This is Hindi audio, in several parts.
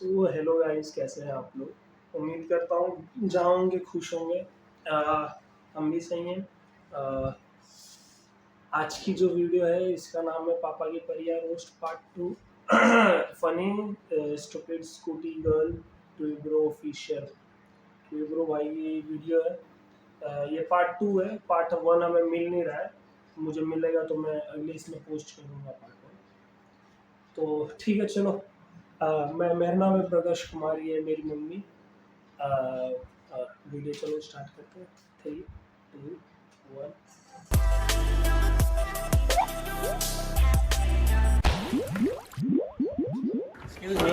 सो हेलो गाइस, कैसे हैं आप लोग? उम्मीद करता हूँ जहाँ होंगे खुश होंगे। हम भी सही हैं। आज की जो वीडियो है इसका नाम है पापा की परिया roast part 2। Funny stupid scooty girl Twibro official. Twibro भाई ये वीडियो है। ये पार्ट 2 है। पार्ट 1 हमें मिल नहीं रहा है। मुझे मिलेगा तो मैं अगले इसमें पोस्ट करूँगा पार्ट 1। तो ठीक है, चलो। मेरा नाम है प्रकाश कुमार, ये मेरी मम्मी। वीडियो चलो स्टार्ट करते हैं। 3, 2, 1। एक्सक्यूज मी,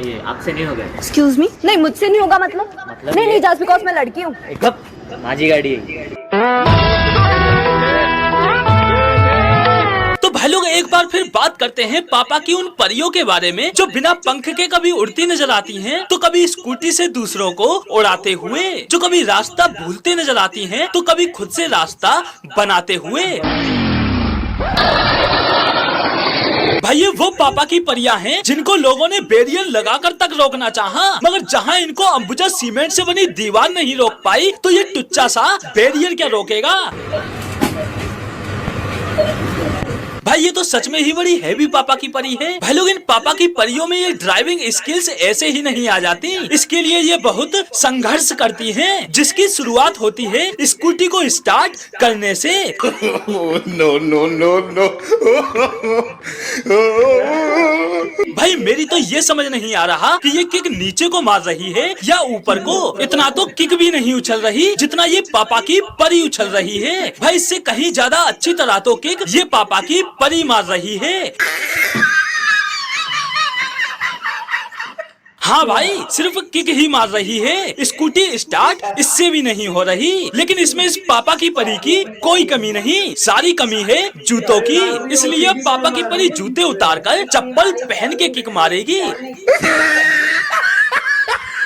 ये आपसे नहीं होगा? Excuse me? नहीं, मुझसे नहीं होगा। मतलब नहीं नहीं, जस्ट बिकॉज मैं लड़की हूँ। एक कप माझी गाड़ी है। तो भाई लोग एक बार फिर बात करते हैं पापा की उन परियों के बारे में जो बिना पंख के कभी उड़ती नजर आती हैं, तो कभी स्कूटी से दूसरों को उड़ाते हुए, जो कभी रास्ता भूलते नजर आती हैं, तो कभी खुद से रास्ता बनाते हुए। भाई ये वो पापा की परियां हैं जिनको लोगों ने बैरियर लगाकर तक रोकना चाहा, मगर जहां इनको अंबुजा सीमेंट से बनी दीवार नहीं रोक पाई, तो ये टुच्चा सा बैरियर क्या रोकेगा। भाई ये तो सच में ही बड़ी हैवी पापा की परी है। भाई लोग इन पापा की परियों में ये ड्राइविंग स्किल्स ऐसे ही नहीं आ जाती। इसके लिए ये बहुत संघर्ष करती हैं, जिसकी शुरुआत होती है स्कूटी को स्टार्ट करने से। No no no no. भाई मेरी तो ये समझ नहीं आ रहा कि ये किक नीचे को मार रही है या ऊपर को। इतना तो किक भी नहीं उछल रही जितना ये पापा की परी उछल रही है। भाई इससे कहीं ज्यादा अच्छी तरह तो किक ये पापा की परी मार रही है। हाँ भाई, सिर्फ किक ही मार रही है, स्कूटी स्टार्ट इससे भी नहीं हो रही। लेकिन इसमें इस पापा की परी की कोई कमी नहीं, सारी कमी है जूतों की। इसलिए पापा की परी जूते उतारकर चप्पल पहन के किक मारेगी।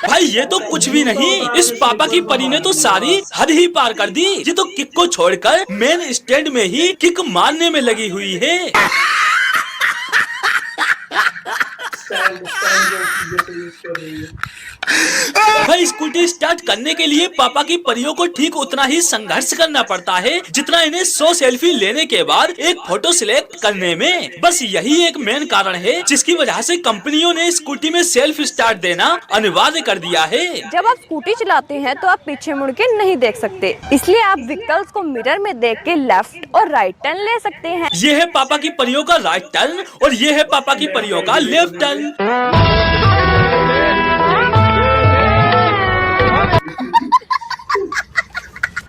भाई ये तो कुछ भी नहीं, इस पापा की परी ने तो सारी हद ही पार कर दी। ये तो किक को छोड़कर मेन स्टैंड में ही किक मारने में लगी हुई है। भाई स्कूटी स्टार्ट करने के लिए पापा की परियों को ठीक उतना ही संघर्ष करना पड़ता है जितना इन्हें 100 सेल्फी लेने के बाद एक फोटो सिलेक्ट करने में। बस यही एक मेन कारण है जिसकी वजह से कंपनियों ने स्कूटी में सेल्फ स्टार्ट देना अनिवार्य कर दिया है। जब आप स्कूटी चलाते हैं तो आप पीछे मुड़ के नहीं देख सकते, इसलिए आप व्हीकल्स को मिरर में देख के लेफ्ट और राइट टर्न ले सकते हैं। ये है पापा की परियों का राइट टर्न और ये है पापा की परियों का लेफ्ट टर्न।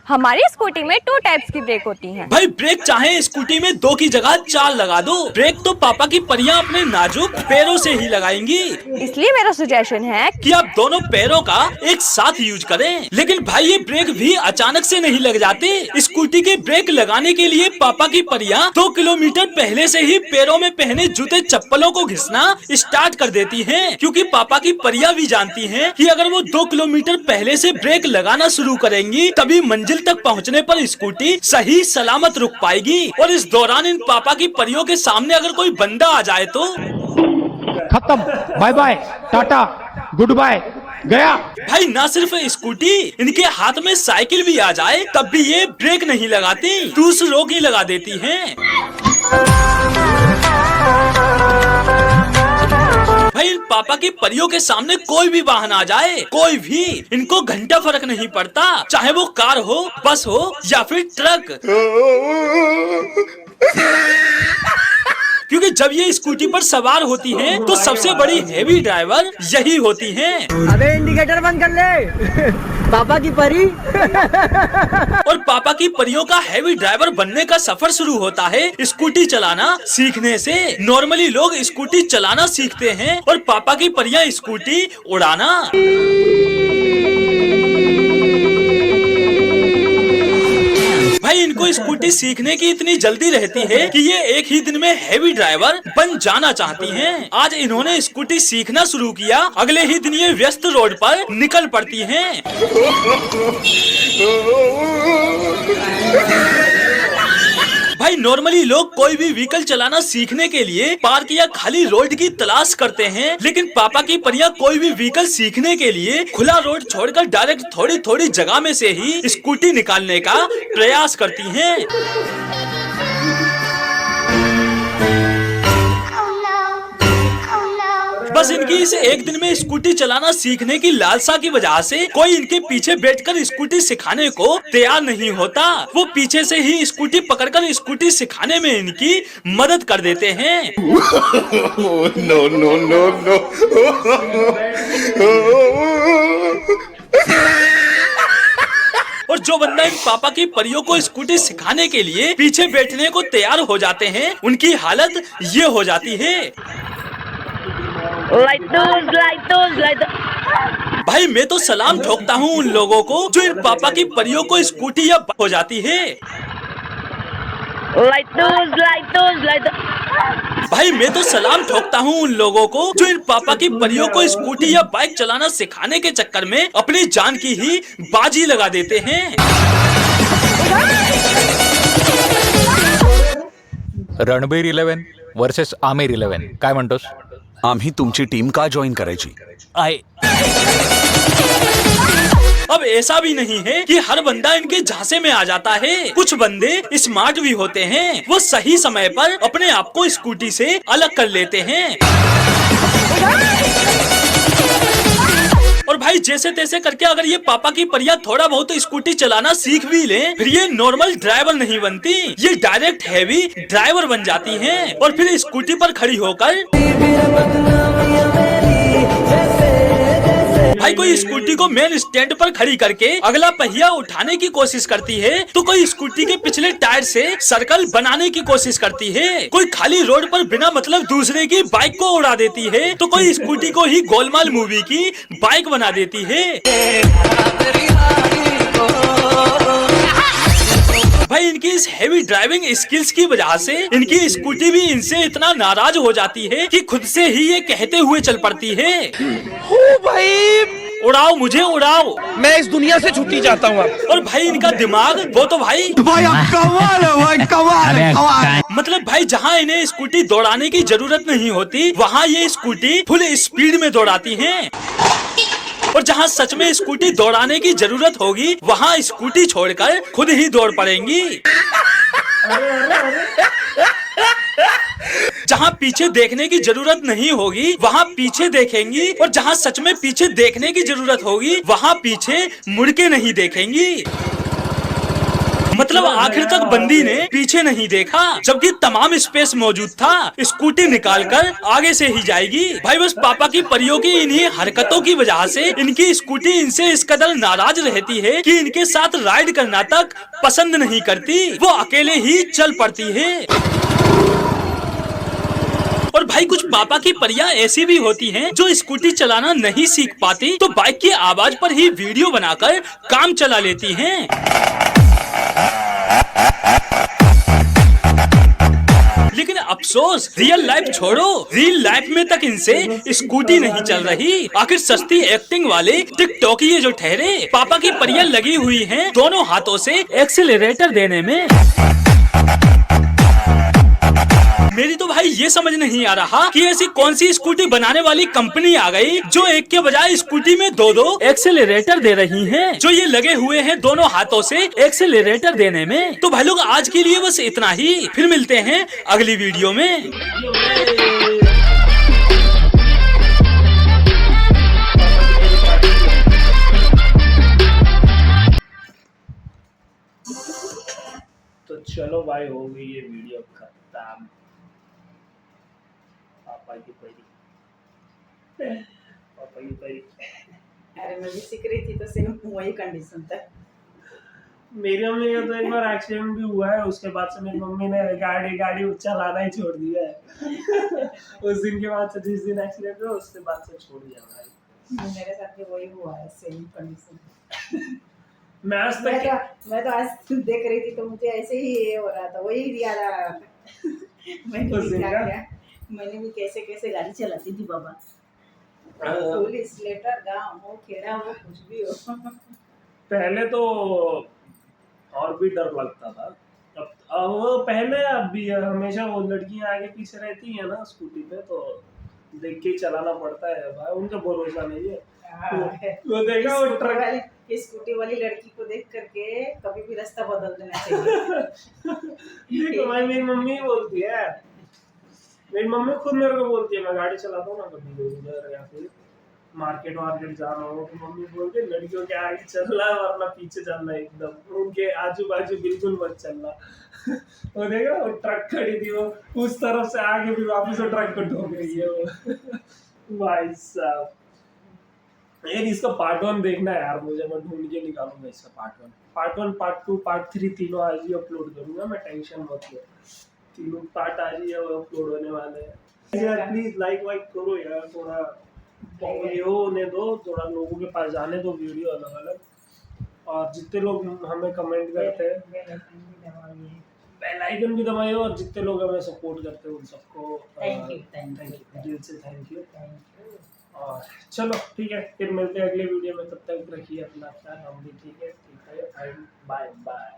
हमारी स्कूटी में 2 टाइप्स की ब्रेक होती हैं। भाई ब्रेक चाहे स्कूटी में 2 की जगह 4 लगा दो। ब्रेक तो पापा की परियां अपने नाजुक पैरों से ही लगाएंगी। इसलिए मेरा सजेशन है कि आप दोनों पैरों का एक साथ यूज करें। लेकिन भाई ये ब्रेक भी अचानक से नहीं लग जाते। स्कूटी के ब्रेक लगाने के लिए पापा की परियां 2 किलोमीटर पहले से ही पैरों में पहने जूते चप्पलों को घिसना स्टार्ट कर देती हैं, क्योंकि पापा की परियां भी जानती हैं कि अगर वो 2 किलोमीटर पहले से ब्रेक लगाना शुरू करेंगी तभी मंजिल तक पहुंचने पर स्कूटी सही सलामत रुक पाएगी। और इस दौरान इन पापा की परियों के सामने अगर कोई बंदा आ जाए तो खत्म, बाय बाय, टाटा, गुड बाय, गया। भाई ना सिर्फ स्कूटी, इनके हाथ में साइकिल भी आ जाए तब भी ये ब्रेक नहीं लगाती, दूसरों की लगा देती हैं। भाई इन पापा की परियों के सामने कोई भी वाहन आ जाए, कोई भी, इनको घंटा फर्क नहीं पड़ता, चाहे वो कार हो, बस हो या फिर ट्रक। क्योंकि जब ये स्कूटी पर सवार होती हैं, तो सबसे बड़ी हेवी ड्राइवर यही होती हैं। अबे इंडिकेटर बंद कर ले। पापा की परी। और पापा की परियों का हेवी ड्राइवर बनने का सफर शुरू होता है स्कूटी चलाना सीखने से। नॉर्मली लोग स्कूटी चलाना सीखते हैं और पापा की परियां स्कूटी उड़ाना। भाई इनको स्कूटी सीखने की इतनी जल्दी रहती है कि ये एक ही दिन में हेवी ड्राइवर बन जाना चाहती हैं। आज इन्होंने स्कूटी सीखना शुरू किया, अगले ही दिन ये व्यस्त रोड पर निकल पड़ती हैं। भाई भाई नॉर्मली लोग कोई भी व्हीकल चलाना सीखने के लिए पार्क या खाली रोड की तलाश करते हैं, लेकिन पापा की परियां कोई भी व्हीकल सीखने के लिए खुला रोड छोड़कर डायरेक्ट थोड़ी थोड़ी जगह में से ही स्कूटी निकालने का प्रयास करती हैं। बस इनकी इस एक दिन में स्कूटी चलाना सीखने की लालसा की वजह से कोई इनके पीछे बैठकर स्कूटी सिखाने को तैयार नहीं होता। वो पीछे से ही स्कूटी पकड़कर स्कूटी सिखाने में इनकी मदद कर देते हैं। No, no, no, no. और जो बंदा इन पापा की परियों को स्कूटी सिखाने के लिए पीछे बैठने को तैयार हो जाते हैं, उनकी हालत ये हो जाती है। भाई मैं तो सलाम ठोकता हूँ उन लोगों को जो इन पापा की परियों को स्कूटी या हो जाती है। भाई मैं तो सलाम ठोकता हूँ उन लोगों को जो इन पापा की परियों को स्कूटी या बाइक चलाना सिखाने के चक्कर में अपनी जान की ही बाजी लगा देते हैं। रणबीर 11 वर्सेस आमिर 11 काय म्हणतोस? आम्ही तुमची टीम का जॉईन करायची? अब ऐसा भी नहीं है कि हर बंदा इनके झांसे में आ जाता है। कुछ बंदे स्मार्ट भी होते हैं, वो सही समय पर अपने आप को स्कूटी से अलग कर लेते हैं। और भाई जैसे तैसे करके अगर ये पापा की परियां थोड़ा बहुत स्कूटी चलाना सीख भी लें, फिर ये नॉर्मल ड्राइवर नहीं बनती, ये डायरेक्ट हैवी ड्राइवर बन जाती हैं। और फिर स्कूटी पर खड़ी होकर भाई कोई स्कूटी को मेन स्टैंड पर खड़ी करके अगला पहिया उठाने की कोशिश करती है, तो कोई स्कूटी के पिछले टायर से सर्कल बनाने की कोशिश करती है, कोई खाली रोड पर बिना मतलब दूसरे की बाइक को उड़ा देती है, तो कोई स्कूटी को ही गोलमाल मूवी की बाइक बना देती है। भाई इनकी इस हेवी ड्राइविंग स्किल्स की वजह से इनकी स्कूटी भी इनसे इतना नाराज हो जाती है कि खुद से ही ये कहते हुए चल पड़ती है, ओ भाई उड़ाओ मुझे उड़ाओ, मैं इस दुनिया से छुट्टी चाहता हूँ। और भाई इनका दिमाग वो तो भाई कमाल है भाई, कमाल है, कमाल। मतलब भाई जहाँ इन्हें स्कूटी दौड़ाने की जरूरत नहीं होती, वहाँ ये स्कूटी फुल स्पीड में दौड़ाती हैं। और जहाँ सच में स्कूटी दौड़ाने की जरूरत होगी, वहाँ स्कूटी छोड़कर खुद ही दौड़ पड़ेंगी। जहाँ पीछे देखने की जरूरत नहीं होगी, वहाँ पीछे देखेंगी, और जहाँ सच में पीछे देखने की जरूरत होगी, वहाँ पीछे मुड़ के नहीं देखेंगी। मतलब आखिर तक बंदी ने पीछे नहीं देखा, जबकि तमाम स्पेस मौजूद था। स्कूटी निकालकर आगे से ही जाएगी। भाई बस पापा की परियों की इन्हीं हरकतों की वजह से इनकी स्कूटी इनसे इस कदर नाराज रहती है कि इनके साथ राइड करना तक पसंद नहीं करती, वो अकेले ही चल पड़ती है। और भाई कुछ पापा की परियां ऐसी भी होती हैं जो स्कूटी चलाना नहीं सीख पाती, तो बाइक की आवाज पर ही वीडियो बनाकर काम चला लेती हैं। लेकिन अफसोस, रियल लाइफ छोड़ो, रियल लाइफ में तक इनसे स्कूटी नहीं चल रही। आखिर सस्ती एक्टिंग वाले टिकटॉक ये जो ठहरे, पापा की परियां लगी हुई हैं दोनों हाथों से एक्सीलरेटर देने में। मेरी तो भाई ये समझ नहीं आ रहा कि ऐसी कौन सी स्कूटी बनाने वाली कंपनी आ गई जो एक के बजाय स्कूटी में दो दो एक्सेलरेटर दे रही हैं, जो ये लगे हुए हैं दोनों हाथों से एक्सेलरेटर देने में। तो भाई लोग आज के लिए बस इतना ही, फिर मिलते हैं अगली वीडियो में। तो चलो भाई, हो गई ये वीडियो खत्म। पापा की परी अरे मैं भी सीख रही थी तो सेम वही कंडीशन था। मेरी मम्मी का तो एक बार एक्सीडेंट भी हुआ है, उसके बाद से मेरी मम्मी ने गाड़ी चलाना ही छोड़ दिया है। उस दिन के बाद से, जिस दिन एक्सीडेंट हुआ उसके बाद से छोड़ दिया भाई। मेरे साथ भी वही हुआ है, सेम कंडीशन। मैं तो आज देख रही थी तो मुझे ऐसे ही ये हो रहा था, वही याद आ रहा था। मैंने भी कैसे कैसे गाड़ी चलाती थी बाबा। पुलिस लेटर गाँव हो खेड़ा हो कुछ भी हो। पहले तो और भी डर लगता था, अब वो पहले अब भी है, हमेशा वो लड़कियां आगे पीछे रहती है ना स्कूटी पे, तो देख के ही चलाना पड़ता है भाई, उनका भरोसा नहीं है। वो देखा वो ट्रक स्कूटी वाली लड़की को देख करके कभी भी रास्ता बदल देना चाहिए। देखो भाई, मेरी मम्मी बोलती है, मेरी मम्मी खुद मेरे को बोलती है, मैं गाड़ी चलाता हूँ ना कभी उधर या फिर मार्केट वार्केट जाना हो, तो मम्मी बोलती है लड़कियों के आगे चलना है वरना पीछे चलना है, एकदम उनके आजू बाजू बिल्कुल मत चलना। वो देखा वो ट्रक खड़ी थी, वो उस तरफ से आगे भी वापस वो ट्रक को ठोक रही है वो। भाई साहब यार, इसका पार्ट 1 देखना है यार मुझे, मैं ढूंढ के निकालूंगा इसका पार्ट 1, पार्ट 2, पार्ट 3 तीनों आज ही अपलोड करूंगा मैं, टेंशन मत लो, तीनों पार्ट आज ही अपलोड होने वाले हैं यार। प्लीज लाइक वाइक करो यार, थोड़ा ये होने दो, थोड़ा लोगों के पास जाने दो वीडियो अलग अलग, और जितने लोग हमें कमेंट करते हैं बेल आइकन भी दबाइए, और जितने लोग हमें सपोर्ट करते हैं उन सबको थैंक यू दिल से थैंक यू। और चलो ठीक है, फिर मिलते हैं अगले वीडियो में, तब तक रखिए अपना ख्याल, हम भी ठीक है, बाय बाय।